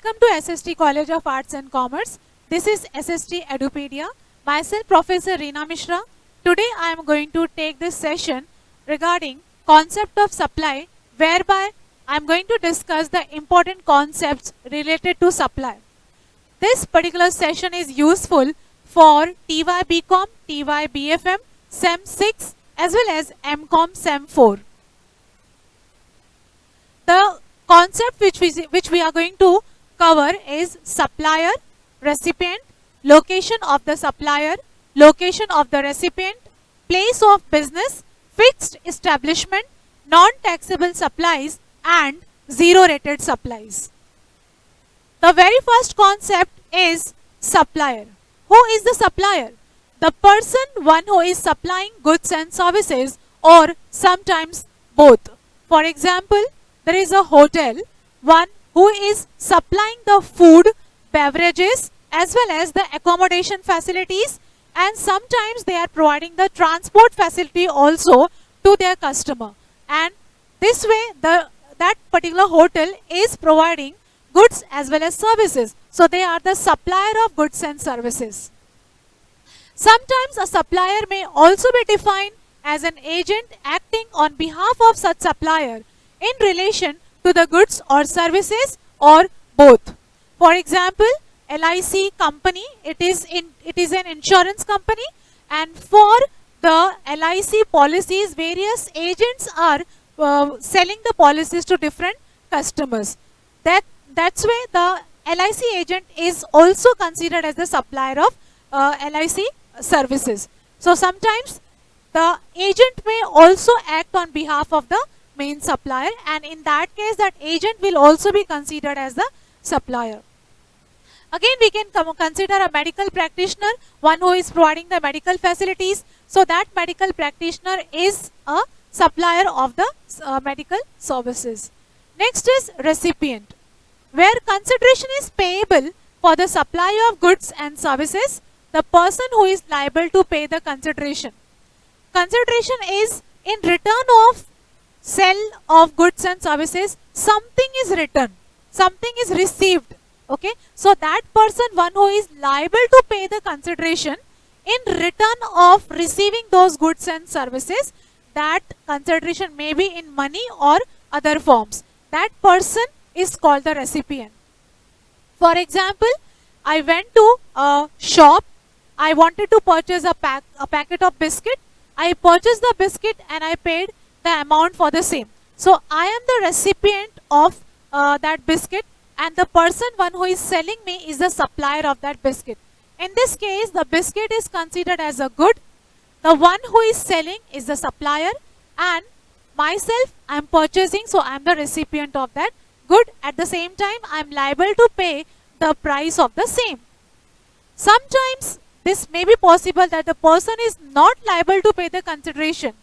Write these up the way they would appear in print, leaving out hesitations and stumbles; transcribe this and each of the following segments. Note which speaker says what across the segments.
Speaker 1: Welcome to SST College of Arts and Commerce. This is SST Edupedia. Myself, Professor Reena Mishra. Today I am going to take this session regarding concept of supply, whereby I am going to discuss the important concepts related to supply. This particular session is useful for TY BCom, TY BFM, SEM 6 as well as MCom SEM 4. The concept which we are going to cover is supplier, recipient, location of the supplier, location of the recipient, place of business, fixed establishment, non-taxable supplies and zero-rated supplies. The very first concept is supplier. Who is the supplier? The person, one who is supplying goods and services, or sometimes both. For example, there is a hotel, one who is supplying the food, beverages as well as the accommodation facilities, and sometimes they are providing the transport facility also to their customer, and this way that particular hotel is providing goods as well as services. So they are the supplier of goods and services. Sometimes a supplier may also be defined as an agent acting on behalf of such supplier in relation to the goods or services or both. For example, LIC company, it is an insurance company, and for the LIC policies, various agents are selling the policies to different customers. That's why the LIC agent is also considered as the supplier of LIC services. So sometimes the agent may also act on behalf of the main supplier, and in that case that agent will also be considered as the supplier. Again, we can consider a medical practitioner, one who is providing the medical facilities. So that medical practitioner is a supplier of the medical services. Next is recipient, where consideration is payable for the supply of goods and services. The person who is liable to pay the consideration. Consideration is in return of sale of goods and services, something is returned, something is received. Okay, so that person, one who is liable to pay the consideration in return of receiving those goods and services, that consideration may be in money or other forms. That person is called the recipient. For example, I went to a shop, I wanted to purchase a packet of biscuit. I purchased the biscuit and I paid the amount for the same. So I am the recipient of that biscuit, and the person, one who is selling me, is the supplier of that biscuit. In this case, the biscuit is considered as a good, the one who is selling is the supplier, and myself, I am purchasing, so I am the recipient of that good. At the same time, I am liable to pay the price of the same. Sometimes this may be possible that the person is not liable to pay the consideration.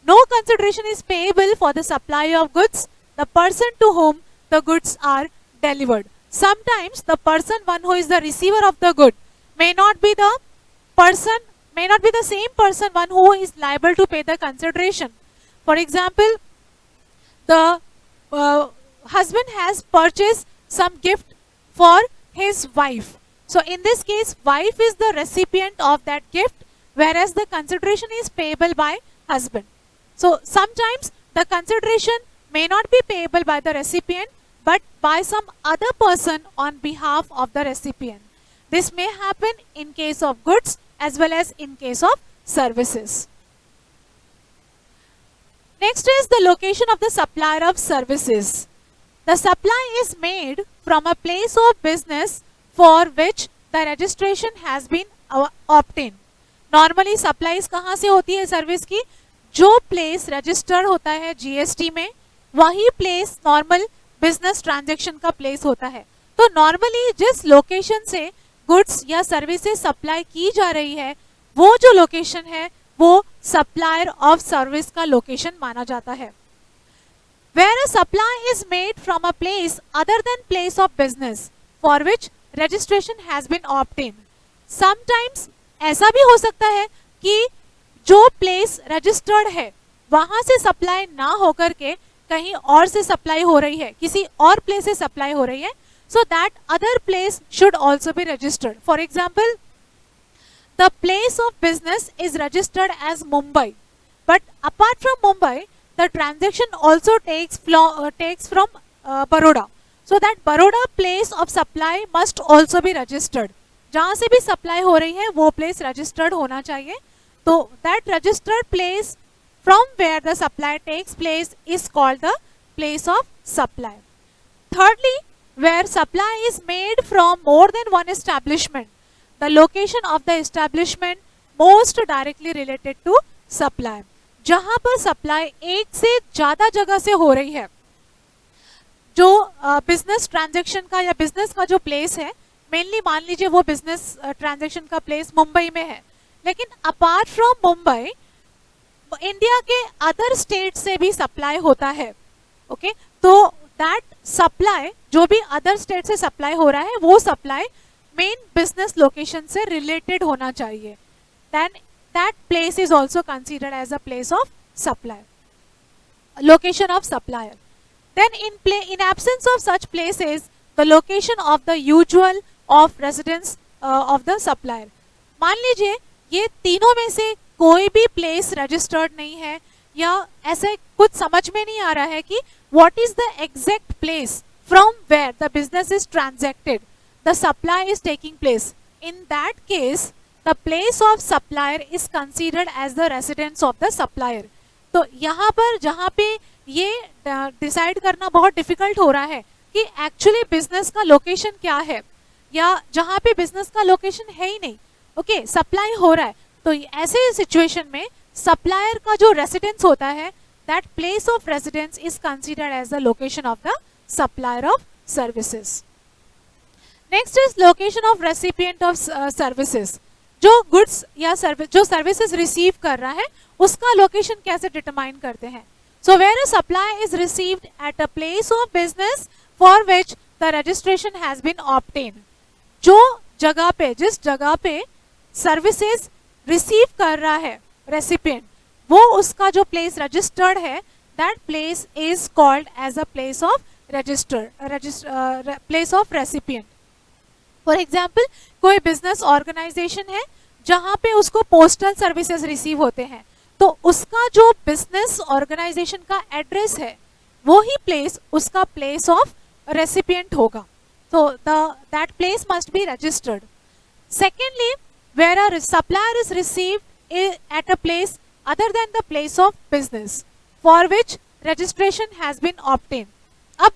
Speaker 1: No consideration is payable for the supply of goods, the person to whom the goods are delivered. Sometimes the person, one who is the receiver of the good, may not be the same person, one who is liable to pay the consideration. For example, the husband has purchased some gift for his wife. So in this case, wife is the recipient of that gift, whereas the consideration is payable by husband. So sometimes the consideration may not be payable by the recipient, but by some other person on behalf of the recipient. This may happen in case of goods as well as in case of services. Next is the location of the supplier of services. The supply is made from a place of business for which the registration has been obtained. Normally supplies कहाँ से होती है service की? जो place registered होता है GST में, वही प्लेस नॉर्मल बिजनेस ट्रांजैक्शन का प्लेस होता है. तो नॉर्मली जिस लोकेशन से गुड्स या सर्विसेज सप्लाई की जा रही है, वो जो लोकेशन है वो सप्लायर ऑफ सर्विस का लोकेशन माना जाता है. Where a supply is made from a place other than place of business for which registration has been obtained. Sometimes ऐसा भी हो सकता है कि जो प्लेस रजिस्टर्ड है वहां से सप्लाई ना होकर के कहीं और से सप्लाई हो रही है, किसी और प्लेस से सप्लाई हो रही है. so that other place should also be registered. For example, the place of business is registered as Mumbai, but apart from Mumbai, the transaction also takes from Baroda. So that Baroda place of supply must also be registered. जहाँ से भी supply हो रही है वो place registered होना चाहिए. तो that registered place from where the supply takes place is called the place of supply. Thirdly, where supply is made from more than one establishment, the location of the establishment most directly related to supply. जहाँ पर supply एक से ज़्यादा जगह से हो रही है, जो बिजनेस ट्रांजैक्शन का या बिजनेस का जो प्लेस है, मेनली मान लीजिए वो बिजनेस ट्रांजैक्शन का प्लेस मुंबई में है, लेकिन अपार्ट फ्रॉम मुंबई इंडिया के अदर स्टेट से भी सप्लाई होता है. ओके, तो दैट सप्लाई जो भी अदर स्टेट से सप्लाई हो रहा है वो सप्लाई मेन बिजनेस लोकेशन से रिलेटेड होना चाहिए. Then that place is also considered as a place of supply, location of supplier. Then in absence of such places, the location of the usual of residence of the supplier. मान लीजिए ये तीनों में से कोई भी प्लेस रजिस्टर्ड नहीं है या ऐसे कुछ समझ में नहीं आ रहा है कि what is the exact place from where the business is transacted, the supply is taking place. In that case, the place of supplier is considered as the residence of the supplier. तो यहाँ पर जहाँ पे ये decide करना बहुत difficult हो रहा है कि एक्चुअली बिजनेस का लोकेशन क्या है, या जहाँ पे बिजनेस का लोकेशन है ही नहीं, ओके, सप्लाई हो रहा है, तो ऐसे सिचुएशन में सप्लायर का जो रेसिडेंस होता है, that place of residence is considered as the location of the supplier of services. Next is location of recipient of services. जो गुड्स या जो सर्विसेज रिसीव कर रहा है उसका लोकेशन कैसे डिटरमाइन करते हैं. So where a supply is received at a place of business for which the registration has been obtained. जो जगह पे, जिस जगह पे सर्विसेज रिसीव कर रहा है रेसिपिएंट, वो उसका जो प्लेस रजिस्टर्ड है, that place is called as a place of place of recipient. For example, कोई बिजनेस ऑर्गेनाइजेशन है जहाँ पे उसको पोस्टल सर्विसेज रिसीव होते हैं, तो उसका जो बिजनेस ऑर्गेनाइजेशन का एड्रेस है वो ही प्लेस उसका प्लेस ऑफ रेसिपिएंट होगा. तो that place must be registered. Secondly, where a supplier is received at a place other than the place of business for which registration has been obtain. अब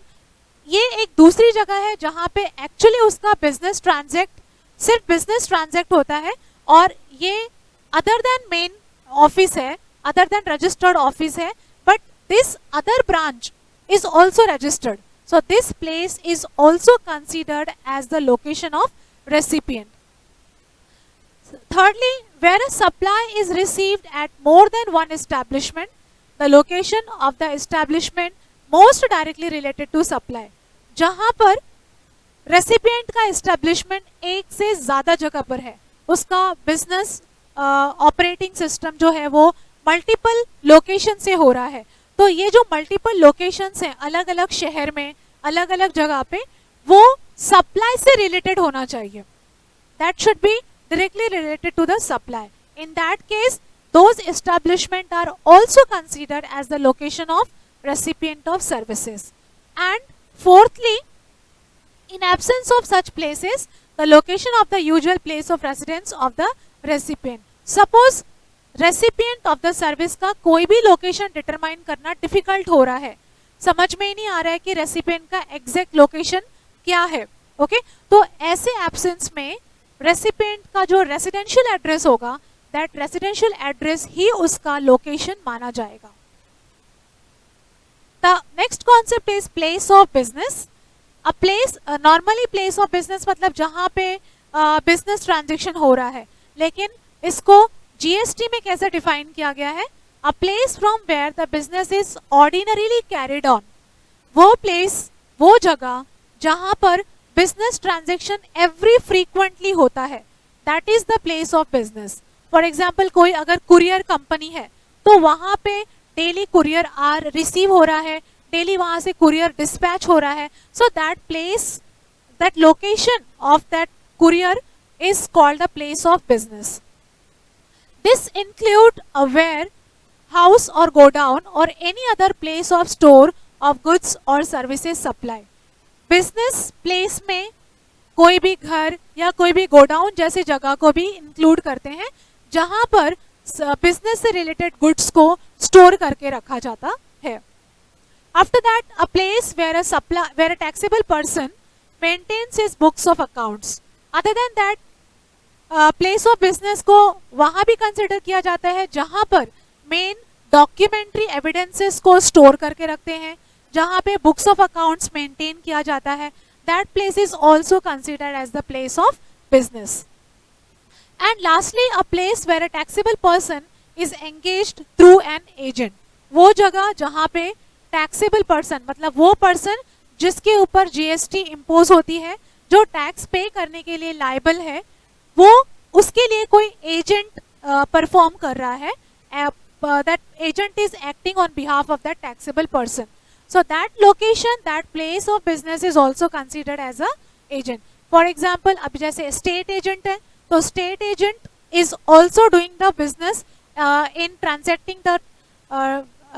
Speaker 1: ये एक दूसरी जगह है जहाँ पे एक्चुअली उसका बिजनेस ट्रांजैक्ट, सिर्फ बिजनेस ट्रांजैक्ट होता है, और ये अदर देन मेन ऑफिस है, अदर देन रजिस्टर्ड ऑफिस है, but this other branch is also registered. So this place is also considered as the location of recipient. Thirdly, where a supply is received at more than one establishment, the location of the establishment most directly related to supply. जहाँ पर recipient का establishment एक से ज़्यादा जगह पर है, उसका बिजनेस ऑपरेटिंग सिस्टम जो है वो मल्टीपल लोकेशन से हो रहा है, तो ये जो मल्टीपल लोकेशंस हैं अलग अलग शहर में, अलग अलग जगह पे, वो सप्लाई से रिलेटेड होना चाहिए. That should be directly related to the supply. In that case, those establishments are also considered as the location of recipient of services. And fourthly, in absence of such places, the location of the usual place of residence of the recipient. Suppose recipient of the service का कोई भी location determine करना difficult हो रहा है, समझ में ही नहीं आ रहा है कि recipient का exact location क्या है, okay? तो ऐसे absence में रेसिपिएंट का जो रेसिडेंशियल एड्रेस होगा, दैट रेसिडेंशियल एड्रेस ही उसका लोकेशन माना जाएगा. The next concept is place of business. A place, normally place of business मतलब जहाँ पे बिजनेस ट्रांजेक्शन हो रहा है, लेकिन इसको जीएसटी में कैसे डिफाइन किया गया है? A place from where the business is ordinarily carried on. वो प्लेस, वो जगह जहाँ पर बिजनेस ट्रांजेक्शन एवरी फ्रीक्वेंटली होता है, that is the place of business. For example, कोई अगर कुरियर कंपनी है तो वहाँ पे डेली कुरियर रिसीव हो रहा है, डेली वहाँ से कुरियर डिस्पैच हो रहा है, so that place that location of that courier is called the place of business. This include a warehouse or godown or any other place of store of goods or services supply. Business place में कोई भी घर या कोई भी godown जैसी जगह को भी इंक्लूड करते हैं जहां पर बिजनेस से रिलेटेड गुड्स को स्टोर करके रखा जाता है. After that, a place where a taxable person maintains his books of accounts. Other than that, place of business को वहाँ भी कंसिडर किया जाता है जहाँ पर मेन डॉक्यूमेंट्री एविडेंसेस को स्टोर करके रखते हैं, जहाँ पे बुक्स ऑफ अकाउंट्स मेंटेन किया जाता है. That place is also considered as the place of business. And lastly, a place where a taxable person is engaged through an agent. वो जगह जहाँ पे टैक्सेबल पर्सन मतलब वो पर्सन जिसके ऊपर जीएसटी इम्पोज होती है, जो टैक्स पे करने के लिए लायबल है, वो उसके लिए कोई एजेंट परफॉर्म कर रहा है. That agent is acting on behalf of that taxable person. So that location, that place of business is also considered as a agent. For example, अब जैसे स्टेट एजेंट है तो state agent is also doing the business in transacting the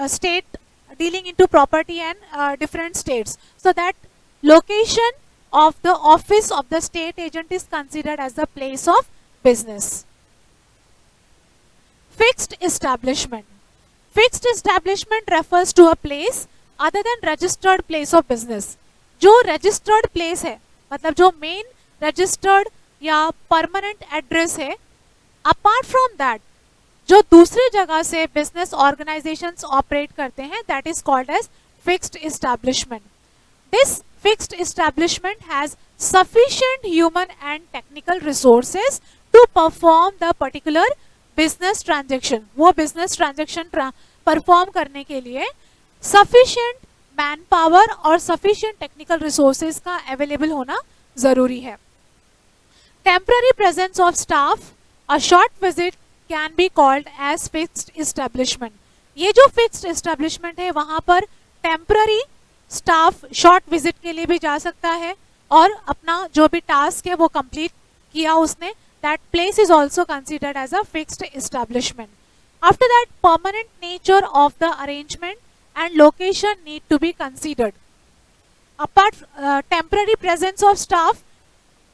Speaker 1: state dealing into property and different states. So that location of the office of the state agent is considered as the place of business. Fixed establishment. Fixed establishment refers to a place other than registered place of business. जो registered place है, मतलब जो main registered या permanent address है, apart from that जो दूसरी जगह से बिजनेस ऑर्गेनाइजेशंस ऑपरेट करते हैं, that is called as fixed establishment. This fixed establishment has sufficient human and technical resources to perform the particular business transaction. वो business transaction perform करने के लिए सफिशिएंट मैन पावर और सफिशिएंट टेक्निकल रिसोर्सेज का available होना जरूरी है. Temporary presence of staff, a short visit can be called as fixed establishment. ये जो फिक्स्ड एस्टैब्लिशमेंट है वहाँ पर टेम्पररी स्टाफ शॉर्ट विजिट के लिए भी जा सकता है और अपना जो भी टास्क है वो कंप्लीट किया उसने. That place is also considered as a fixed establishment. After that, permanent nature of the arrangement and location need to be considered. Apart temporary presence of staff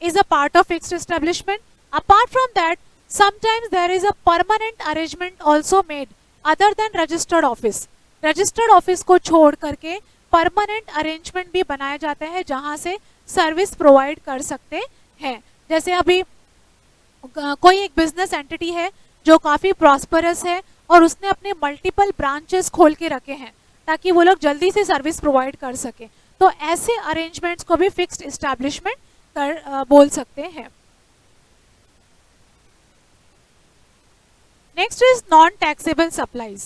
Speaker 1: is a part of fixed establishment. Apart from that, sometimes there is a permanent arrangement also made other than registered office. Registered office को छोड़ करके permanent arrangement भी बनाया जाता है जहाँ से service provide कर सकते हैं. जैसे अभी कोई एक बिजनेस एंटिटी है जो काफ़ी प्रॉस्परस है और उसने अपने मल्टीपल ब्रांचेस खोल के रखे हैं ताकि वो लोग जल्दी से सर्विस प्रोवाइड कर सके, तो ऐसे अरेंजमेंट्स को भी फिक्स्ड एस्टैब्लिशमेंट बोल सकते हैं. Next is non taxable supplies.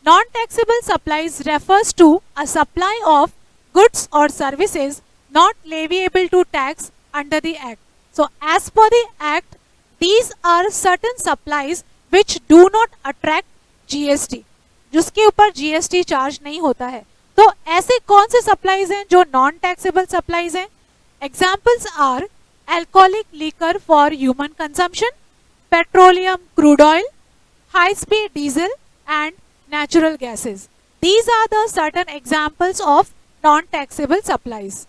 Speaker 1: Non taxable supplies refers to a supply of goods और services not leviable to tax under the act. So as per the act, these are certain supplies which do not attract GST, जिसके ऊपर GST charge नहीं होता है. तो ऐसे कौन से सप्लाईज हैं जो नॉन टैक्सेबल सप्लाईज हैं? Examples are alcoholic liquor for human consumption, petroleum crude oil, high-speed diesel, and natural gases. These are the certain examples of non-taxable supplies.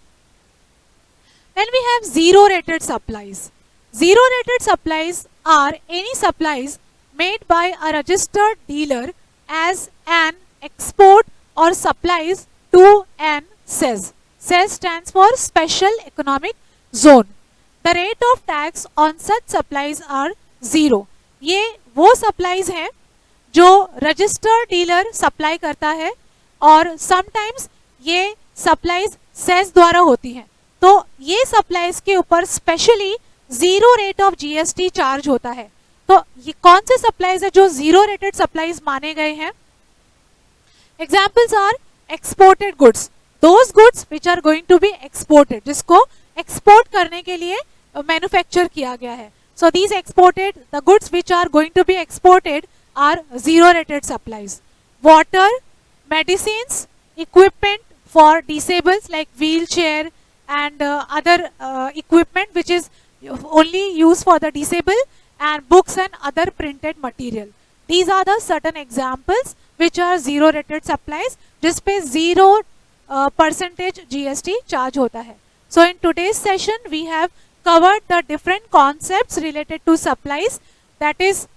Speaker 1: Then we have zero-rated supplies. Zero-rated supplies are any supplies made by a registered dealer as an export or supplies to an CEZ. CEZ stands for Special Economic Zone. The rate of tax on such supplies are 0. ये वो supplies हैं जो registered dealer supply करता है और sometimes ये supplies CEZ द्वारा होती हैं. तो ये supplies के ऊपर specially 0 rate of GST charge होता है. तो ये कौन से supplies है जो 0 rated supplies माने गए हैं? Examples are exported goods. Those goods which are going to be exported, जिसको export करने के लिए manufacture किया गया है. So these exported, the goods which are going to be exported are zero rated supplies. Water, medicines, equipment for disabled like wheelchair, and other equipment which is only used for the disabled, and books and other printed material. These are the certain examples which are zero rated supplies, जिस पे 0% GST charge होता है. So in today's session we have covered the different concepts related to supplies, that is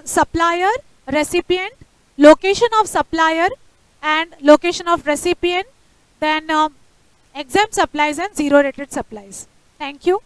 Speaker 1: supplier, recipient, location of supplier and location of recipient, then exempt supplies and zero rated supplies. Thank you.